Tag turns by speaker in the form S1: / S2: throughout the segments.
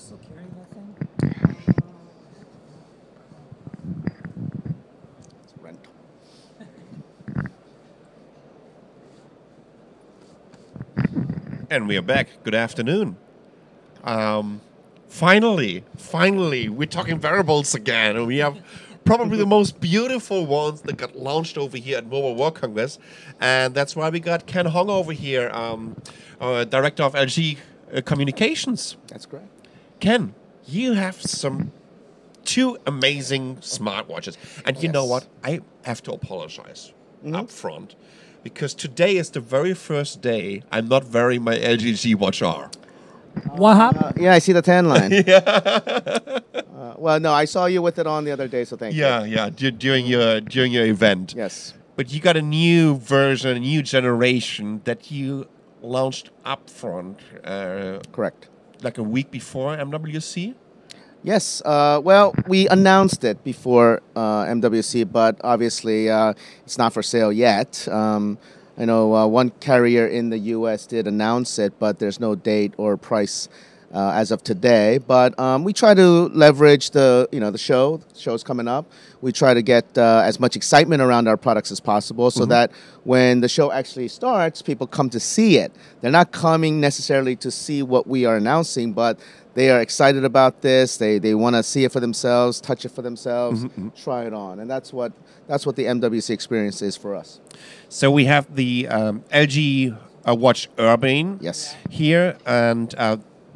S1: still carrying that thing?
S2: It's rental.
S3: And we are back. Good afternoon. Finally, we're talking wearables again, and we have probably the most beautiful ones that got launched over here at Mobile World Congress, and that's why we got Ken Hong over here, director of LG Communications.
S2: That's correct.
S3: Ken, you have two amazing smartwatches, and you know what? I have to apologize up front. Because today is the very first day I'm not wearing my LG G Watch R.
S1: What happened?
S2: Yeah, I see the tan line. Well, no, I saw you with it on the other day, so thank you.
S3: Yeah, during your event.
S2: Yes.
S3: But you got a new version, a new generation that you launched up front.
S2: Correct.
S3: Like a week before MWC?
S2: Yes. Well, we announced it before MWC, but obviously it's not for sale yet. I know one carrier in the U.S. did announce it, but there's no date or price as of today. But we try to leverage the show. The show's coming up. We try to get as much excitement around our products as possible, so that when the show actually starts, people come to see it. They're not coming necessarily to see what we are announcing, but they are excited about this. They want to see it for themselves, touch it for themselves, try it on, and that's what the MWC experience is for us.
S3: So we have the LG Watch Urbane here, and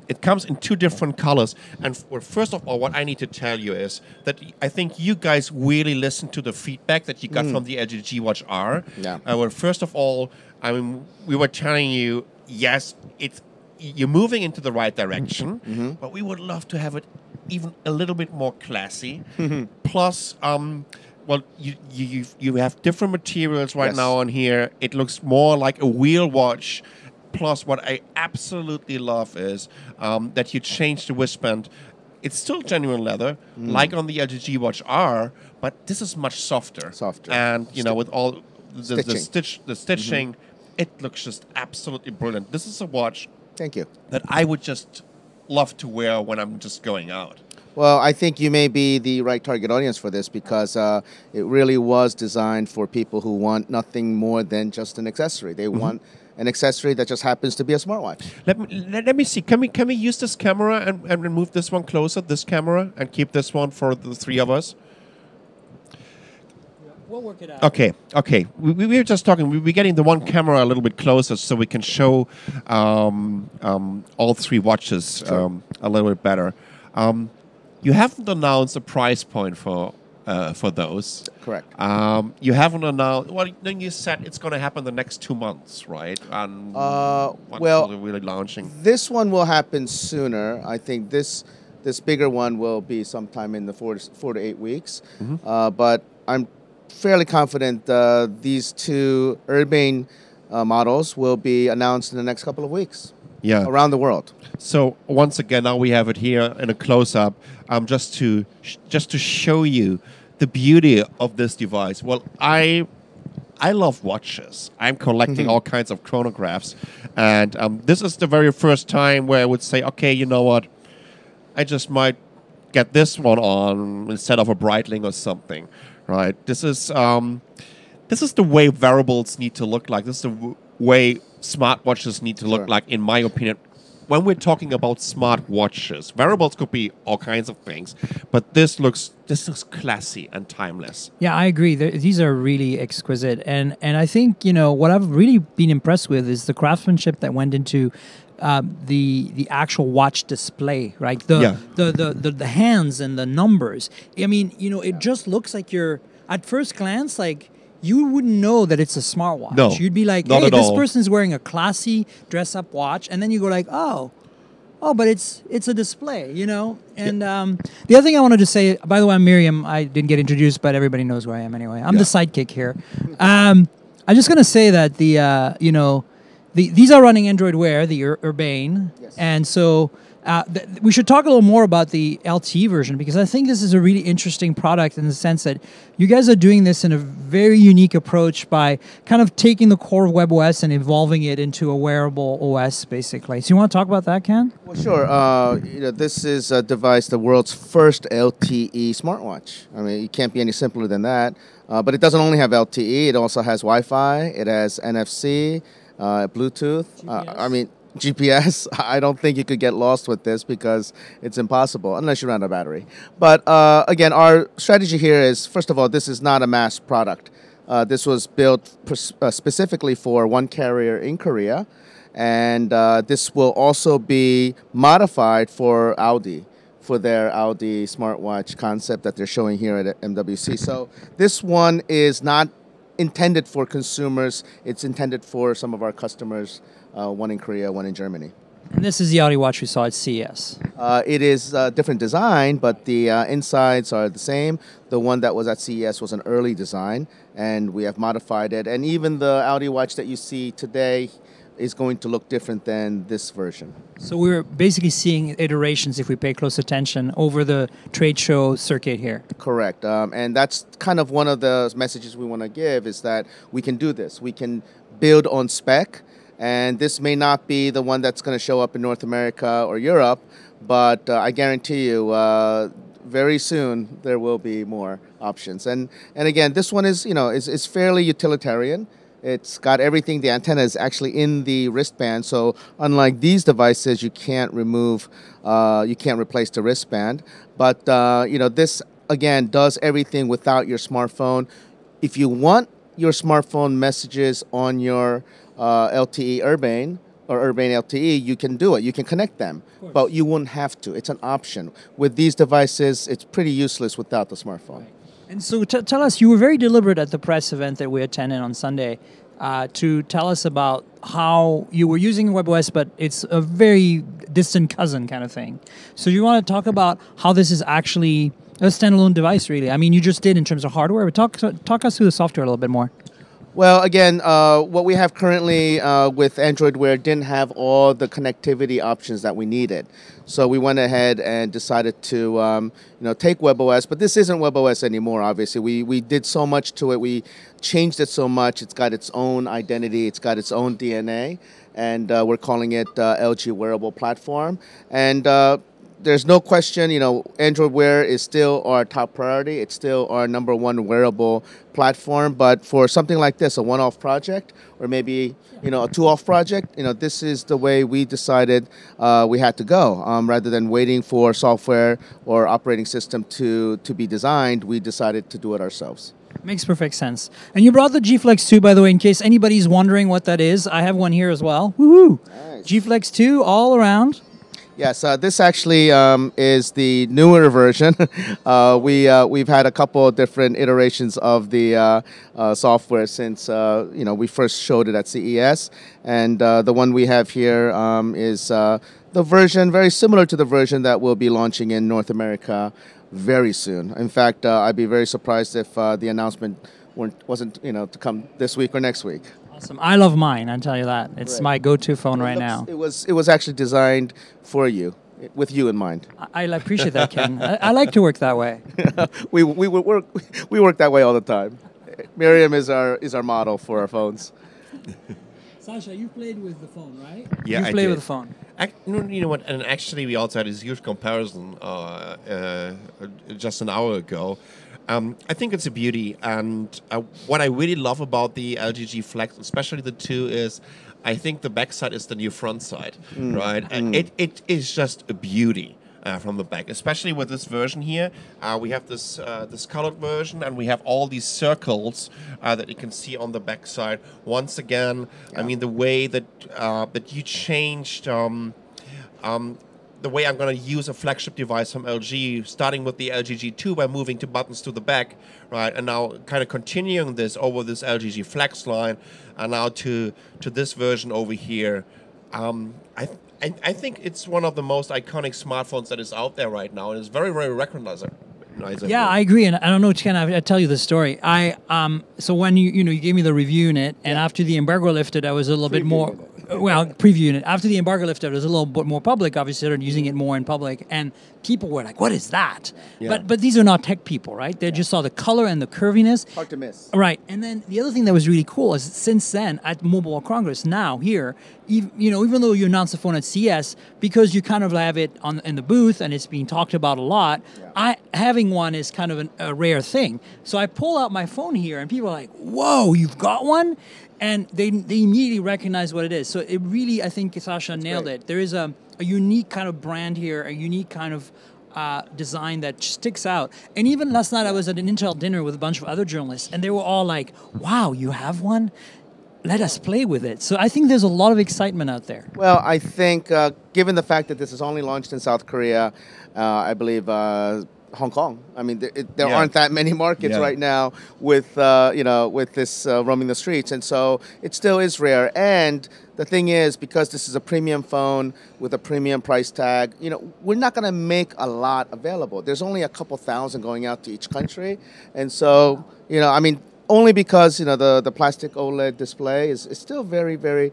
S3: it comes in two different colors. And first of all, what I need to tell you is that I think you guys really listened to the feedback that you got from the LG G Watch R.
S2: Yeah.
S3: Well, first of all, I mean, we were telling you, yes, you're moving into the right direction, but we would love to have it even a little bit more classy. Plus, well, you have different materials right now on here. It looks more like a wheel watch. Plus, what I absolutely love is that you changed the wristband. It's still genuine leather, like on the LG G Watch R, but this is much softer. And, you know, with all the stitching, it looks just absolutely brilliant. This is a watch that I would just love to wear when I'm just going out.
S2: Well, I think you may be the right target audience for this, because it really was designed for people who want nothing more than just an accessory. They want an accessory that just happens to be a smartwatch.
S3: Let me see. Can we use this camera and move this one closer, this camera, and keep this one for the three of us?
S1: We'll work it out.
S3: Okay. We were just talking. We're getting the one camera a little bit closer so we can show all three watches a little bit better. You haven't announced a price point for those.
S2: Correct.
S3: You haven't announced. Well, then you said it's going to happen the next 2 months, right? And
S2: well,
S3: they're really launching.
S2: This one will happen sooner. I think this bigger one will be sometime in the 4 to 8 weeks. But I'm fairly confident these two Urbane models will be announced in the next couple of weeks.
S3: Yeah,
S2: around the world.
S3: So once again, now we have it here in a close-up, just to show you the beauty of this device. Well, I love watches. I'm collecting all kinds of chronographs, and this is the very first time where I would say, okay, you know what, I just might get this one on instead of a Breitling or something, right? This is the way wearables need to look like. This is the way smartwatches need to look like, in my opinion. When we're talking about smartwatches, wearables could be all kinds of things, but this looks classy and timeless.
S1: Yeah, I agree. These are really exquisite, and I think, you know, what I've really been impressed with is the craftsmanship that went into the actual watch display, right? The hands and the numbers. I mean, you know, it just looks like you're, at first glance, like, you wouldn't know that it's a smartwatch.
S3: No,
S1: you'd be like, hey, this person's wearing a classy dress-up watch, and then you go like, oh, but it's a display, you know? And the other thing I wanted to say, by the way, I'm Miriam. I didn't get introduced, but everybody knows who I am anyway. I'm the sidekick here. I'm just going to say that these are running Android Wear, the Urbane, and so We should talk a little more about the LTE version, because I think this is a really interesting product in the sense that you guys are doing this in a very unique approach by kind of taking the core of WebOS and evolving it into a wearable OS, basically. So you want to talk about that, Ken?
S2: Well, sure. This is a device, the world's first LTE smartwatch. I mean, it can't be any simpler than that. But it doesn't only have LTE. It also has Wi-Fi. It has NFC, Bluetooth. GPS. I don't think you could get lost with this because it's impossible unless you run out of battery. But again, our strategy here is, first of all, this is not a mass product. This was built specifically for one carrier in Korea, and this will also be modified for Audi, for their Audi smartwatch concept that they're showing here at MWC. So this one is not intended for consumers. It's intended for some of our customers, one in Korea, one in Germany.
S1: And this is the Audi watch we saw at CES.
S2: It is a different design, but the insides are the same. The one that was at CES was an early design, and we have modified it. And even the Audi watch that you see today is going to look different than this version.
S1: So we're basically seeing iterations, if we pay close attention, over the trade show circuit here.
S2: Correct. And that's kind of one of the messages we want to give, is that we can do this. We can build on spec, and this may not be the one that's going to show up in North America or Europe, but I guarantee you very soon there will be more options. And again, this one is fairly utilitarian. It's got everything. The antenna is actually in the wristband, so unlike these devices, you can't replace the wristband. But this again does everything without your smartphone. If you want your smartphone messages on your LTE Urbane or Urbane LTE, you can do it. You can connect them, but you wouldn't have to. It's an option. With these devices, it's pretty useless without the smartphone.
S1: And so tell us, you were very deliberate at the press event that we attended on Sunday to tell us about how you were using WebOS, but it's a very distant cousin kind of thing. So you want to talk about how this is actually a standalone device, really? I mean, you just did in terms of hardware, but talk us through the software a little bit more.
S2: Well, again, what we have currently with Android Wear didn't have all the connectivity options that we needed. So we went ahead and decided to take WebOS, but this isn't WebOS anymore, obviously. We did so much to it. We changed it so much. It's got its own identity. It's got its own DNA, and we're calling it LG Wearable Platform. And there's no question, Android Wear is still our top priority. It's still our number one wearable platform. But for something like this, a one-off project, or maybe a two-off project, this is the way we decided we had to go. Rather than waiting for software or operating system to be designed, we decided to do it ourselves.
S1: Makes perfect sense. And you brought the G Flex 2, by the way, in case anybody's wondering what that is. I have one here as well. Woohoo! Nice. G Flex 2 all around.
S2: Yes, this actually is the newer version. We've had a couple of different iterations of the software since we first showed it at CES, and the one we have here is the version very similar to the version that we'll be launching in North America very soon. In fact, I'd be very surprised if the announcement wasn't to come this week or next week.
S1: Awesome. I love mine, I'll tell you that. It's my go-to phone right now.
S2: It was actually designed for you, with you in mind.
S1: I appreciate that, Ken. I like to work that way.
S2: we work that way all the time. Miriam is our model for our phones.
S1: Sasha, you played with the phone, right?
S3: Yeah,
S1: you played with the phone.
S3: You know what? And actually, we also had this huge comparison just an hour ago. I think it's a beauty, and what I really love about the LG G Flex, especially the 2, is I think the backside is the new front side, right? And it is just a beauty from the back, especially with this version here. We have this colored version, and we have all these circles that you can see on the backside. Once again, I mean, the way that you changed. The way I'm going to use a flagship device from LG, starting with the LG G2 by moving two buttons to the back, right, and now kind of continuing this over this LG G Flex line, and now to this version over here. I think it's one of the most iconic smartphones that is out there right now, and it's very, very recognizable.
S1: Yeah, I agree, and I don't know, Ken, I tell you the story. So when you gave me the review in it, and after the embargo lifted, I was a little bit more. well, previewing it. After the embargo lifted, it was a little bit more public. Obviously, they're using it more in public, and people were like, "What is that?"
S2: Yeah.
S1: But these are not tech people, right? They just saw the color and the curviness.
S2: Hard to miss.
S1: Right, and then the other thing that was really cool is since then at Mobile World Congress, now here, even though you announced the phone at CS, because you kind of have it in the booth and it's being talked about a lot, having one is kind of a rare thing. So I pull out my phone here, and people are like, "Whoa, you've got one?" And they immediately recognize what it is. So it really, I think Sasha nailed it. There is a unique kind of brand here, a unique kind of design that sticks out. And even last night I was at an Intel dinner with a bunch of other journalists, and they were all like, "Wow, you have one? Let us play with it." So I think there's a lot of excitement out there.
S2: Well, I think given the fact that this is only launched in South Korea, I believe Hong Kong. I mean, there aren't that many markets right now with with this roaming the streets, and so it still is rare. And the thing is, because this is a premium phone with a premium price tag, we're not going to make a lot available. There's only a couple thousand going out to each country, and so I mean, only because the plastic OLED display is still very, very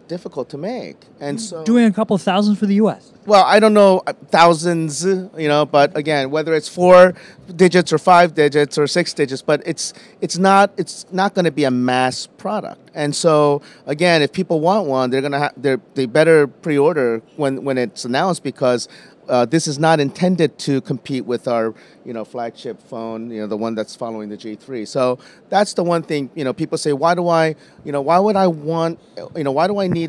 S2: difficult to make, and so
S1: doing a couple thousand for the U.S.
S2: Well, I don't know thousands, but again, whether it's 4 digits or 5 digits or 6 digits, but it's not going to be a mass product. And so again, if people want one, they better pre-order when it's announced, because this is not intended to compete with our, flagship phone, the one that's following the G3. So that's the one thing, people say, why do I need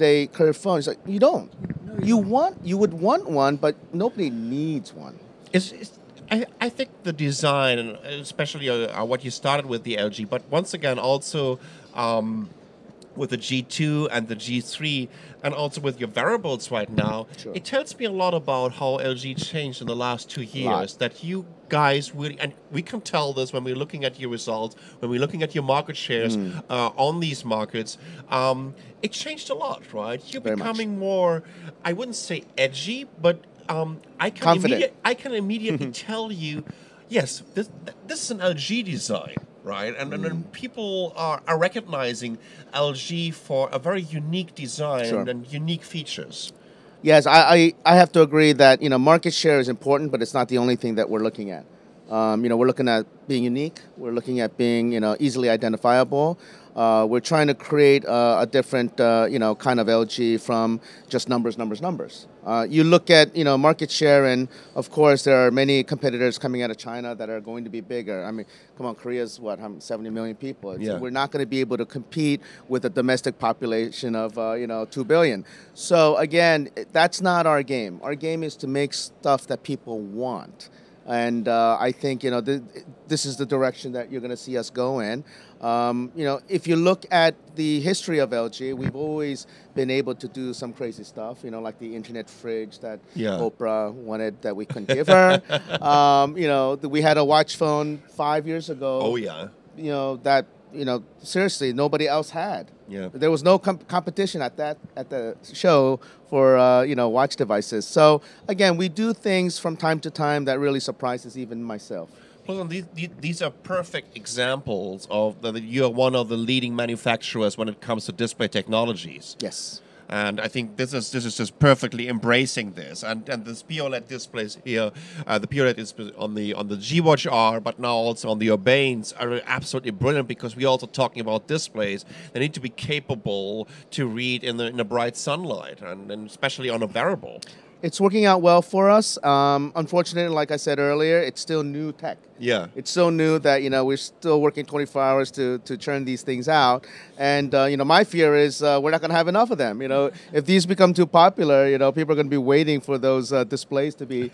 S2: a curved phone? It's like, you don't. You would want one, but nobody needs one.
S3: I think the design, and especially what you started with the LG, but once again also with the G2 and the G3, and also with your wearables right now, it tells me a lot about how LG changed in the last 2 years. That you guys really, and we can tell this when we're looking at your results, when we're looking at your market shares on these markets, it changed a lot, right? You're becoming more, I wouldn't say edgy, but I can immediately tell you, yes, this is an LG design. Right, and people are recognizing LG for a very unique design and unique features.
S2: Yes, I have to agree that market share is important, but it's not the only thing that we're looking at. We're looking at being unique. We're looking at being easily identifiable. We're trying to create a different kind of LG from just numbers. You look at market share, and of course there are many competitors coming out of China that are going to be bigger. I mean, come on, Korea's 70 million people. We're not going to be able to compete with a domestic population of 2 billion. So again, that's not our game. Our game is to make stuff that people want. And I think this is the direction that you're going to see us go in. If you look at the history of LG, we've always been able to do some crazy stuff. Like the internet fridge that Oprah wanted that we couldn't give her. We had a watch phone 5 years ago.
S3: Oh yeah.
S2: That seriously nobody else had. Yeah. There was no competition at the show for watch devices. So again, we do things from time to time that really surprises even myself.
S3: Well, these are perfect examples of that you're one of the leading manufacturers when it comes to display technologies.
S2: Yes.
S3: And I think this is just perfectly embracing this, and this POLED displays here, the POLED displays on the G-Watch R, but now also on the Urbanes are absolutely brilliant, because we're also talking about displays. They need to be capable to read in the bright sunlight, and especially on a wearable.
S2: It's working out well for us. Unfortunately, like I said earlier, it's still new tech.
S3: Yeah.
S2: It's so new that, we're still working 24 hours to churn these things out. And, my fear is we're not going to have enough of them. If these become too popular, people are going to be waiting for those displays to be,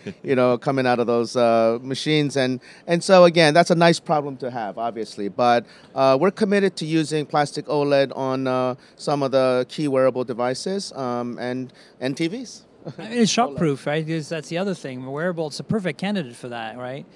S2: coming out of those machines. And so, again, that's a nice problem to have, obviously. But we're committed to using plastic OLED on some of the key wearable devices and TVs.
S1: I mean, it's shockproof, right? Because that's the other thing. Wearable, it's a perfect candidate for that, right?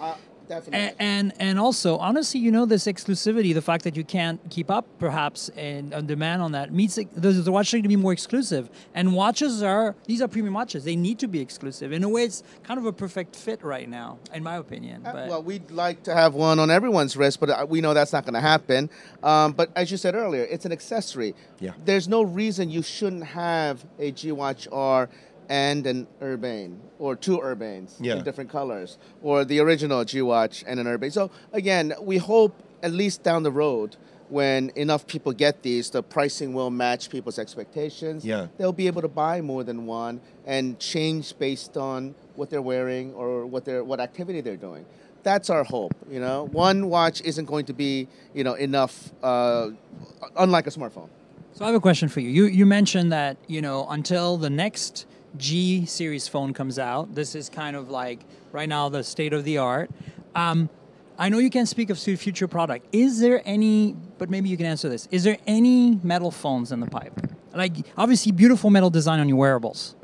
S2: Definitely.
S1: And also, honestly, this exclusivity, the fact that you can't keep up, perhaps, and on demand on that, means the watch need to be more exclusive. And these are premium watches. They need to be exclusive. In a way, it's kind of a perfect fit right now, in my opinion.
S2: Well, we'd like to have one on everyone's wrist, but we know that's not going to happen. But as you said earlier, it's an accessory.
S3: Yeah.
S2: There's no reason you shouldn't have a G Watch R and an Urbane, or two Urbanes in different colors, or the original G Watch and an Urbane. So again, we hope at least down the road, when enough people get these, the pricing will match people's expectations.
S3: Yeah.
S2: They'll be able to buy more than one and change based on what they're wearing or what activity they're doing. That's our hope. One watch isn't going to be enough, unlike a smartphone.
S1: So I have a question for you. You mentioned that until the next G series phone comes out, this is kind of like right now the state of the art. I know you can't speak of future product. Is there any, but maybe you can answer this, is there any metal phones in the pipe? Like, obviously, beautiful metal design on your wearables.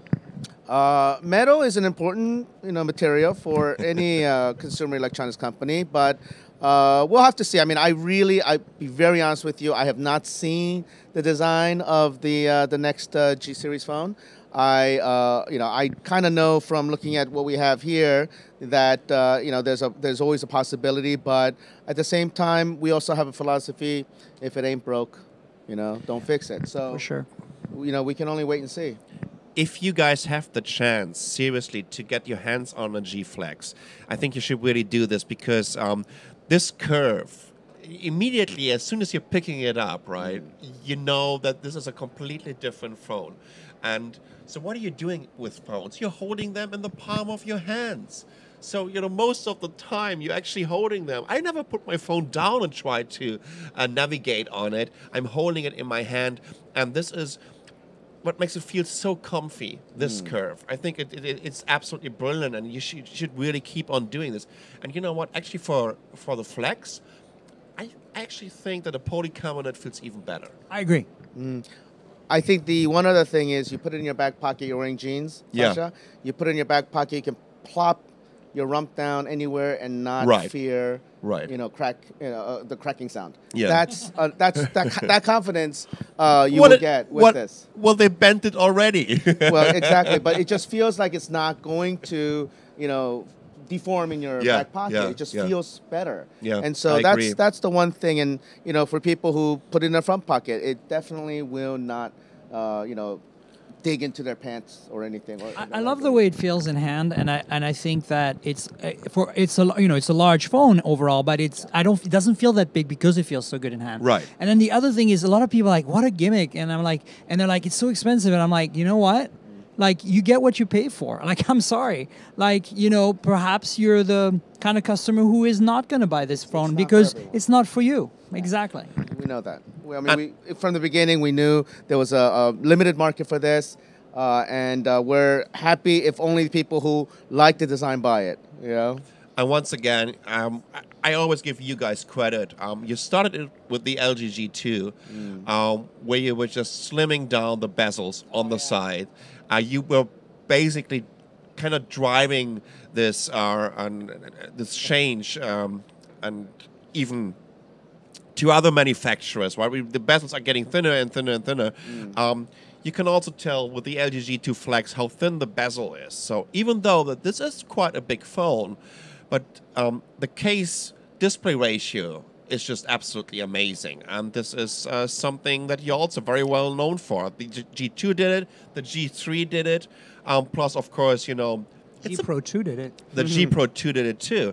S2: Metal is an important material for any consumer electronics company, but we'll have to see. I mean, I'll be very honest with you, I have not seen the design of the next G series phone. I kind of know from looking at what we have here that there's always a possibility, but at the same time, we also have a philosophy: if it ain't broke, don't fix it. So
S1: for sure,
S2: we can only wait and see.
S3: If you guys have the chance, seriously, to get your hands on a G Flex, I think you should really do this, because this curve, immediately as soon as you're picking it up, right, you know that this is a completely different phone. And so what are you doing with phones? You're holding them in the palm of your hands. So, most of the time you're actually holding them. I never put my phone down and try to navigate on it. I'm holding it in my hand. And this is what makes it feel so comfy, this curve. I think it's absolutely brilliant, and you should really keep on doing this. And you know what? Actually, for the Flex, I actually think that the polycarbonate feels even better.
S1: I agree.
S2: I think the one other thing is you put it in your back pocket, you're wearing jeans, Sasha. You put it in your back pocket, you can plop your rump down anywhere and not fear, the cracking sound.
S3: Yeah.
S2: That confidence you will get with this.
S3: Well, they bent it already.
S2: Well, exactly, but it just feels like it's not going to, deform in your back pocket. It just feels better.
S3: Yeah,
S2: and so that's the one thing. And for people who put it in their front pocket, it definitely will not dig into their pants or anything.
S1: I love the way it feels in hand, and I think that it's a large phone overall, but it doesn't feel that big because it feels so good in hand.
S3: Right.
S1: And then the other thing is, a lot of people are like, what a gimmick, and they're like, it's so expensive, and I'm like, you know what? Like, you get what you pay for. Like, I'm sorry. Like, perhaps you're the kind of customer who is not going to buy this phone because it's not for you. Exactly.
S2: We know that. From the beginning, we knew there was a limited market for this, and we're happy if only people who like the design buy it.
S3: And once again, I always give you guys credit. You started it with the LG G2, where you were just slimming down the bezels on the side. You were basically kind of driving this this change, and even to other manufacturers, right? The bezels are getting thinner and thinner and thinner. You can also tell with the LG G2 Flex how thin the bezel is. So even though that this is quite a big phone, but the case display ratio is just absolutely amazing. And this is something that you're also very well known for. The G2 did it, the G3 did it, plus, of course,
S1: G Pro 2 did it.
S3: The G Pro 2 did it too.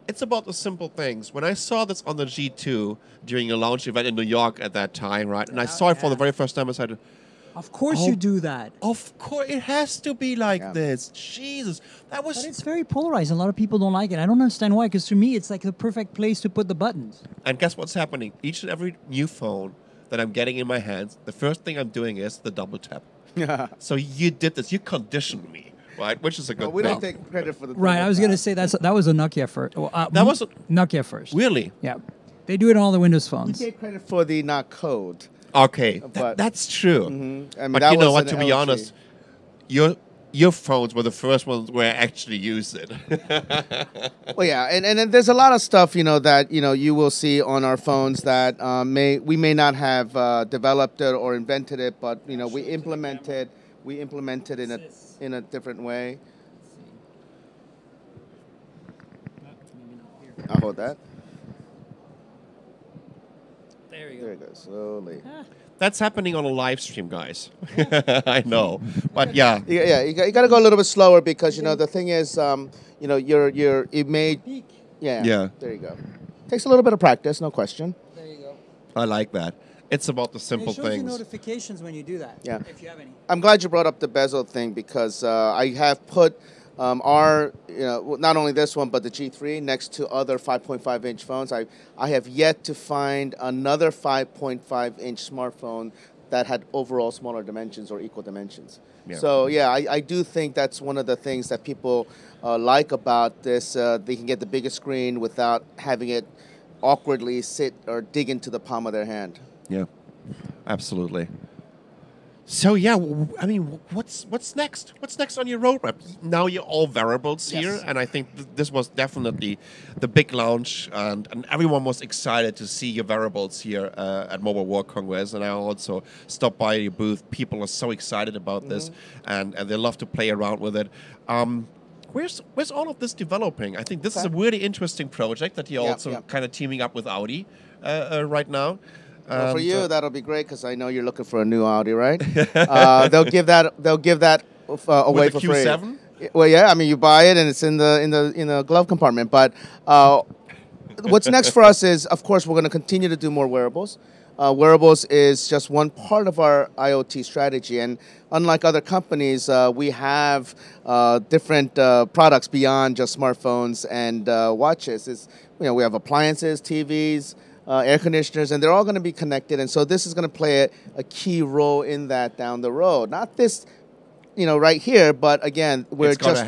S3: It's about the simple things. When I saw this on the G2 during a launch event in New York at that time, right, and I saw it for the very first time, I said,
S1: of course you do that.
S3: Of course, it has to be like this. Jesus, that was...
S1: But it's very polarized. A lot of people don't like it. I don't understand why, because to me, it's like the perfect place to put the buttons.
S3: And guess what's happening? Each and every new phone that I'm getting in my hands, the first thing I'm doing is the double tap. So you did this. You conditioned me, right? Which is a good thing.
S2: We don't take credit for the double
S1: I was
S2: tap.
S1: going to say that was a Nokia first.
S3: That was
S1: Nokia first.
S3: Really?
S1: Yeah. They do it on all the Windows phones.
S2: We take credit for the not code.
S3: Okay, that's true.
S2: I mean,
S3: but
S2: that
S3: you know
S2: was
S3: what?
S2: an
S3: To be
S2: LG.
S3: honest, your your phones were the first ones where I actually used it.
S2: Well, yeah, and there's a lot of stuff, that, you will see on our phones that we may not have developed it or invented it, but, we implemented in a different way. I'll hold that.
S1: There you go.
S2: There it goes, slowly.
S3: That's happening on a live stream, guys. I know, but yeah.
S2: Yeah, you got to go a little bit slower because the thing is, it may. Yeah. There you go. Takes a little bit of practice, no question.
S1: There you go.
S3: I like that. It's about the simple
S1: It shows
S3: things.
S1: you notifications when you do that.
S2: Yeah.
S1: If you have any.
S2: I'm glad you brought up the bezel thing because I have put our, not only this one but the G3 next to other 5.5-inch phones. I have yet to find another 5.5-inch smartphone that had overall smaller dimensions or equal dimensions. Yeah. So yeah, I do think that's one of the things that people like about this. They can get the biggest screen without having it awkwardly sit or dig into the palm of their hand.
S3: Yeah, absolutely. So yeah, I mean, what's next? What's next on your roadmap? Now you're all wearables here, and I think this was definitely the big launch, and everyone was excited to see your wearables here at Mobile World Congress. And I also stopped by your booth. People are so excited about this, and they love to play around with it. Where's all of this developing? I think this is a really interesting project that you're also kind of teaming up with Audi right now.
S2: Well, for you, that'll be great because I know you're looking for a new Audi, right? They'll give that away for free.
S3: Q7?
S2: Well, yeah. I mean, you buy it and it's in the glove compartment. But what's next for us is, of course, we're going to continue to do more wearables. Wearables is just one part of our IoT strategy, and unlike other companies, we have different products beyond just smartphones and watches. We have appliances, TVs. Air conditioners, and they're all going to be connected. And so this is going to play a key role in that down the road. Not this, right here, but again, we're just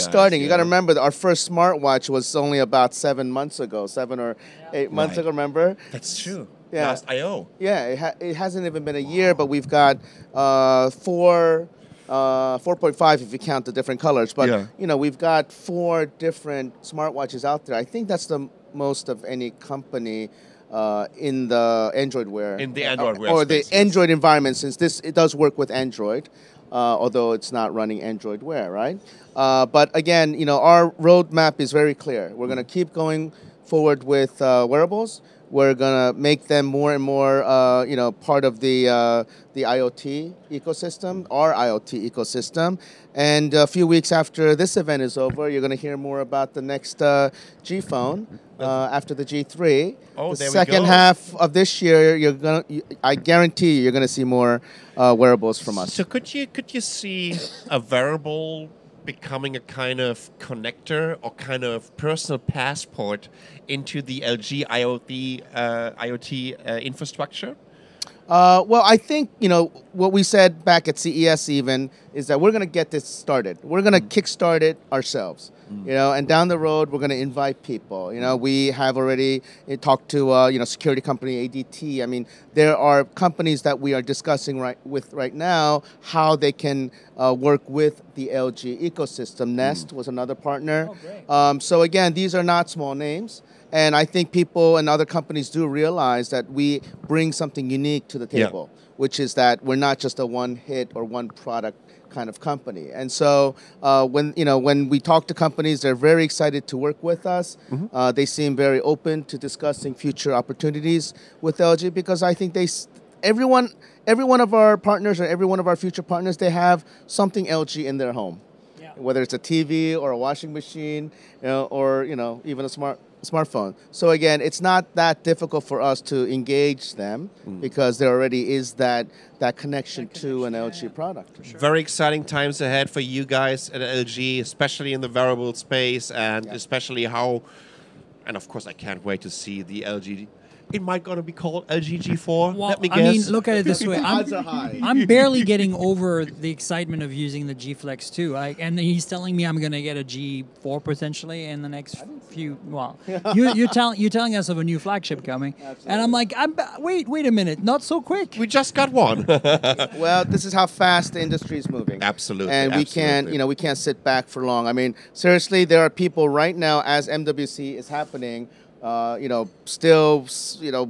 S2: starting. You got to remember that our first smartwatch was only about 7 months ago, 7 or 8 months ago. Remember?
S3: That's true.
S2: Yeah.
S3: Last I/O.
S2: Yeah, it hasn't even been a year, but we've got 4.5 if you count the different colors. But we've got 4 different smartwatches out there. I think that's the most of any company in the Android Wear.
S3: In the Android Wear
S2: or
S3: space,
S2: the Android environment, since it does work with Android, although it's not running Android Wear, right? But again, our roadmap is very clear. We're going to keep going forward with wearables. We're going to make them more and more, part of the IoT ecosystem, our IoT ecosystem. And a few weeks after this event is over, you're going to hear more about the next G phone after the G3.
S3: Oh,
S2: the second half of this year, I guarantee you're going to see more wearables from us.
S3: So could you see a wearable becoming a kind of connector or kind of personal passport into the LG IoT infrastructure?
S2: Well, I think, what we said back at CES even is that we're going to get this started. We're going to kickstart it ourselves, and down the road, we're going to invite people. We have already talked to, security company ADT. I mean, there are companies that we are discussing right now how they can work with the LG ecosystem. Nest was another partner.
S1: Oh, great.
S2: So again, these are not small names. And I think people and other companies do realize that we bring something unique to the table, which is that we're not just a one-hit or one-product kind of company. And so when we talk to companies, they're very excited to work with us. They seem very open to discussing future opportunities with LG because I think every one of our partners or every one of our future partners, they have something LG in their home, whether it's a TV or a washing machine, or even a smartphone. So again, it's not that difficult for us to engage them because there already is that connection to an LG product. For sure.
S3: Very exciting times ahead for you guys at LG, especially in the wearable space, and especially and of course I can't wait to see the LG it might gonna be called LG G4.
S1: Well,
S3: Let me guess.
S1: I mean, look at it this way.
S2: Odds are high.
S1: I'm barely getting over the excitement of using the G Flex 2. And he's telling me I'm going to get a G4 potentially in the next few. Well, you're telling us of a new flagship coming,
S2: Absolutely.
S1: and I'm like, wait a minute, not so quick.
S3: We just got one.
S2: Well, this is how fast the industry is moving.
S3: Absolutely.
S2: And we can't sit back for long. I mean, seriously, there are people right now as MWC is happening, still,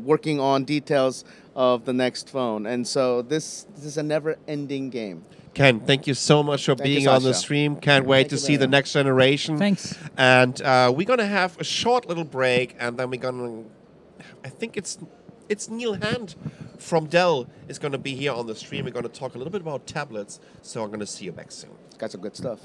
S2: working on details of the next phone. And so this is a never-ending game.
S3: Ken, thank you so much for being on the stream. Can't wait to see the next generation.
S1: Thanks.
S3: And we're going to have a short little break, and then we're going to, I think it's Neil Hand from Dell is going to be here on the stream. We're going to talk a little bit about tablets, so I'm going to see you back soon.
S2: Got some good stuff.